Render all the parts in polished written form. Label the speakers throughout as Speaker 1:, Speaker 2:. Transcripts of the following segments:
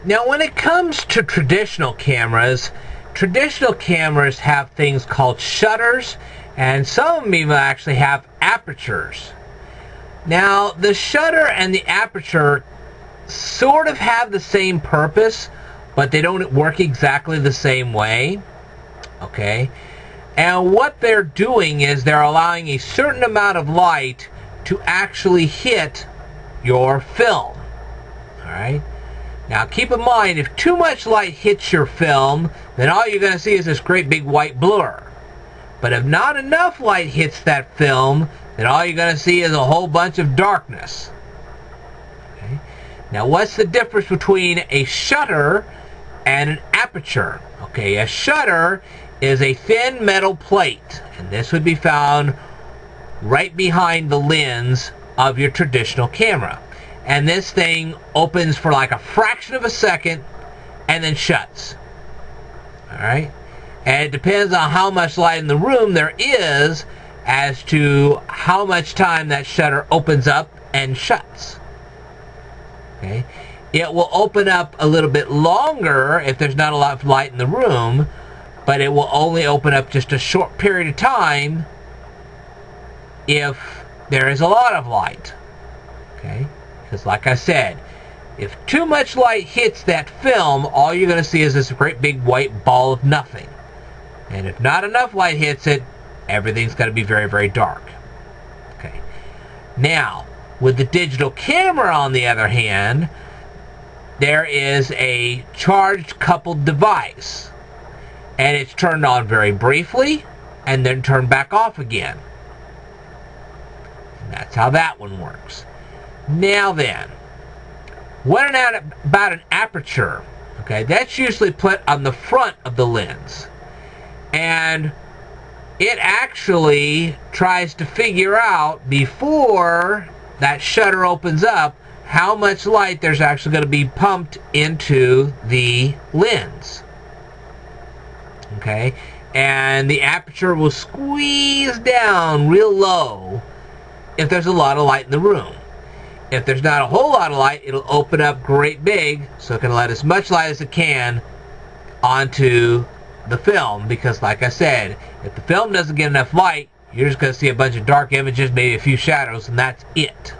Speaker 1: Now when it comes to traditional cameras have things called shutters, and some of them even actually have apertures. Now the shutter and the aperture sort of have the same purpose, but they don't work exactly the same way. Okay? And what they're doing is they're allowing a certain amount of light to actually hit your film. Alright? Now keep in mind, if too much light hits your film, then all you're going to see is this great big white blur. But if not enough light hits that film, then all you're going to see is a whole bunch of darkness. Okay? Now what's the difference between a shutter and an aperture? Okay, a shutter is a thin metal plate, and this would be found right behind the lens of your traditional camera. And this thing opens for like a fraction of a second and then shuts. Alright? And it depends on how much light in the room there is as to how much time that shutter opens up and shuts. Okay? It will open up a little bit longer if there's not a lot of light in the room, but it will only open up just a short period of time if there is a lot of light. Okay? Because like I said, if too much light hits that film, all you're going to see is this great big white ball of nothing. And if not enough light hits it, everything's going to be very, very dark. Okay. Now, with the digital camera, on the other hand, there is a charged coupled device. And it's turned on very briefly and then turned back off again. And that's how that one works. Now then, what about an aperture? Okay, that's usually put on the front of the lens. And it actually tries to figure out, before that shutter opens up, how much light there's actually going to be pumped into the lens. Okay, and the aperture will squeeze down real low if there's a lot of light in the room. If there's not a whole lot of light, it'll open up great big, so it can let as much light as it can onto the film, because like I said, if the film doesn't get enough light, you're just going to see a bunch of dark images, maybe a few shadows, and that's it.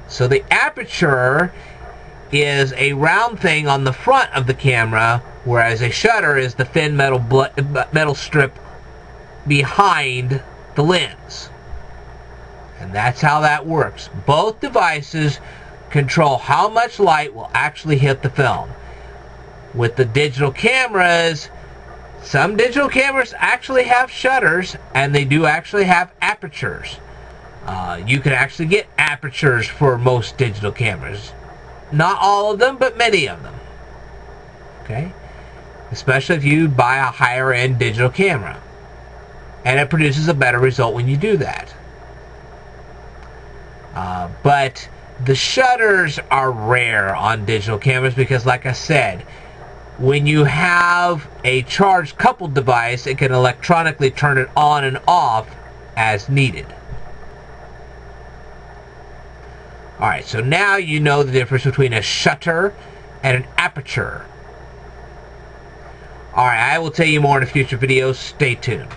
Speaker 1: So the aperture is a round thing on the front of the camera, whereas a shutter is the thin metal strip behind the lens. And that's how that works. Both devices control how much light will actually hit the film. With the digital cameras, some digital cameras actually have shutters, and they do actually have apertures. You can actually get apertures for most digital cameras. Not all of them, but many of them. Okay? Especially if you buy a higher end digital camera. And it produces a better result when you do that. But the shutters are rare on digital cameras because, like I said, when you have a charged coupled device, it can electronically turn it on and off as needed. Alright, so now you know the difference between a shutter and an aperture. Alright, I will tell you more in a future video. Stay tuned.